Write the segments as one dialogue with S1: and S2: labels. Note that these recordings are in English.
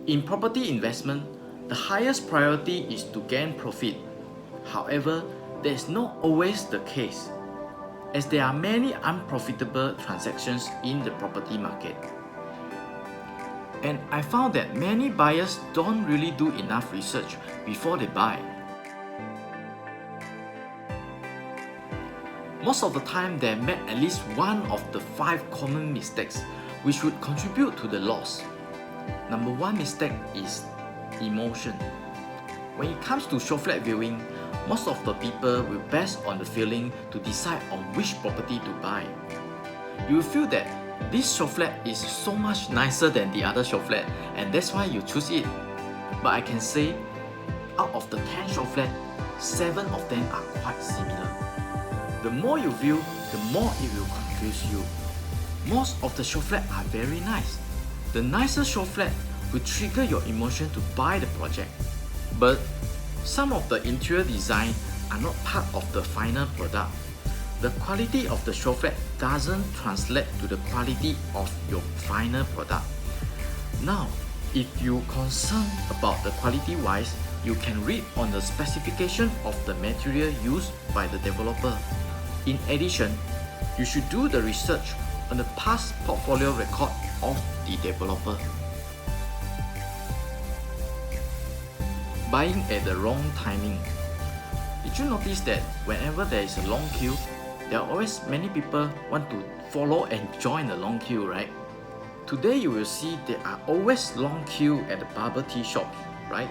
S1: In property investment, the highest priority is to gain profit. However, that is not always the case, as there are many unprofitable transactions in the property market. And I found that many buyers don't really do enough research before they buy. Most of the time, they make at least one of the 5 common mistakes which would contribute to the loss. Number 1 mistake is emotion. When it comes to showflat viewing, most of the people will base on the feeling to decide on which property to buy. You will feel that this showflat is so much nicer than the other showflat, and that's why you choose it. But I can say, out of the 10 showflat, 7 of them are quite similar. The more you view, the more it will confuse you. Most of the showflat are very nice. The nicer showflat will trigger your emotion to buy the project. But some of the interior design are not part of the final product. The quality of the showflat doesn't translate to the quality of your final product. Now, if you're concerned about the quality wise, you can read on the specification of the material used by the developer. In addition, you should do the research on the past portfolio record of the developer. Buying at the wrong timing. Did you notice that whenever there is a long queue, there are always many people want to follow and join the long queue, right? Today you will see there are always long queue at the bubble tea shop, right?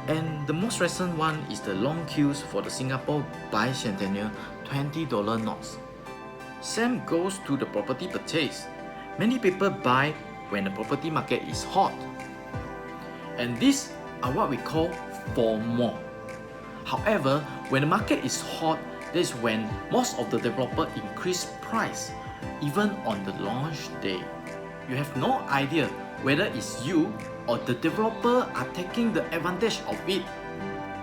S1: And the most recent one is the long queues for the Singapore Bicentennial $20 notes. Same goes to the property purchase. Many people buy when the property market is hot. And these are what we call FOMO. However, when the market is hot, that is when most of the developer increase price, even on the launch day. You have no idea whether it's you or the developer are taking the advantage of it.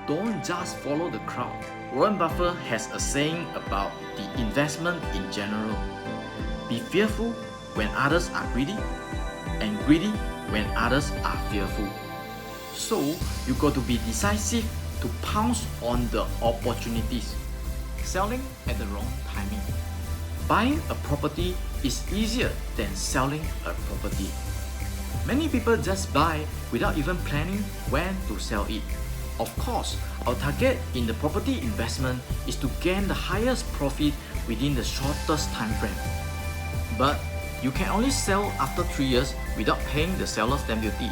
S1: Don't just follow the crowd. Warren Buffett has a saying about the investment in general. Be fearful when others are greedy, and greedy when others are fearful. So you got to be decisive to pounce on the opportunities. Selling at the wrong timing. Buying a property is easier than selling a property. Many people just buy without even planning when to sell it. Of course, our target in the property investment is to gain the highest profit within the shortest time frame. But you can only sell after 3 years without paying the seller's stamp duty.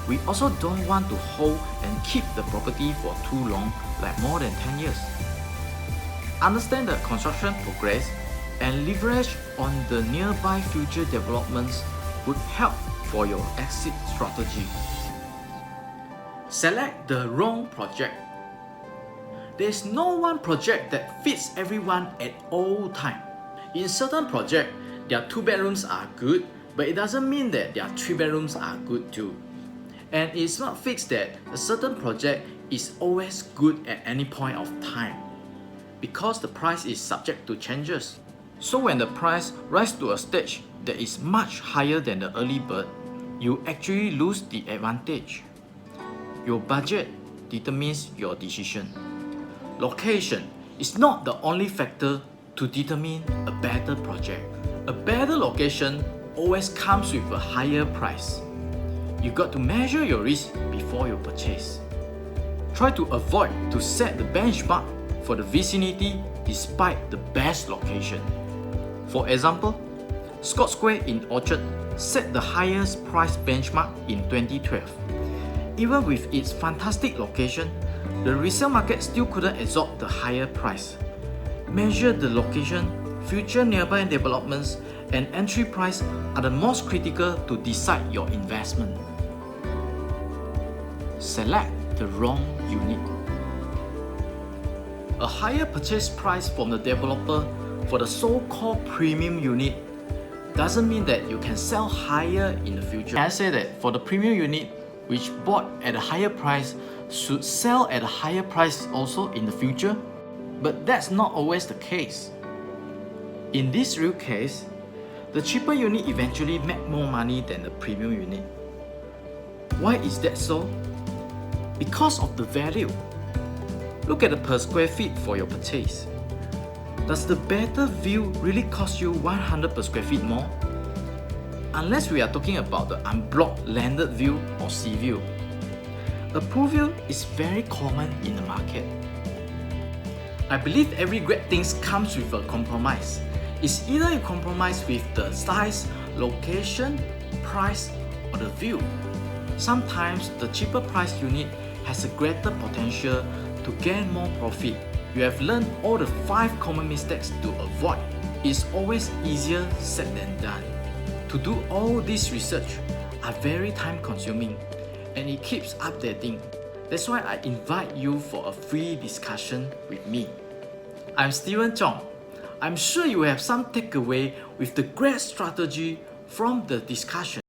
S1: We also don't want to hold and keep the property for too long, like more than 10 years. Understand the construction progress and leverage on the nearby future developments would help for your exit strategy. Select the wrong project. There is no one project that fits everyone at all time. In certain projects, their 2 bedrooms are good, but it doesn't mean that their 3 bedrooms are good too. And it's not fixed that a certain project is always good at any point of time, because the price is subject to changes. So when the price rises to a stage that is much higher than the early bird, you actually lose the advantage. Your budget determines your decision. Location is not the only factor to determine a better project. A better location always comes with a higher price. You got to measure your risk before you purchase. Try to avoid to set the benchmark for the vicinity despite the best location. For example, Scott Square in Orchard set the highest price benchmark in 2012. Even with its fantastic location, the resale market still couldn't absorb the higher price. Measure the location, future nearby developments, and entry price are the most critical to decide your investment. Select the wrong unit. A higher purchase price from the developer for the so-called premium unit doesn't mean that you can sell higher in the future. Can I say that for the premium unit which bought at a higher price should sell at a higher price also in the future? But that's not always the case. In this real case, the cheaper unit eventually make more money than the premium unit. Why is that so? Because of the value. Look at the per square feet for your purchase. Does the better view really cost you 100 per square feet more? Unless we are talking about the unblocked landed view or sea view. A pool view is very common in the market. I believe every great thing comes with a compromise. It's either you compromise with the size, location, price, or the view. Sometimes the cheaper price unit has a greater potential to gain more profit. You have learned all the 5 common mistakes to avoid. It's always easier said than done. To do all this research are very time consuming and it keeps updating. That's why I invite you for a free discussion with me. I'm Steven Chong. I'm sure you will have some takeaway with the great strategy from the discussion.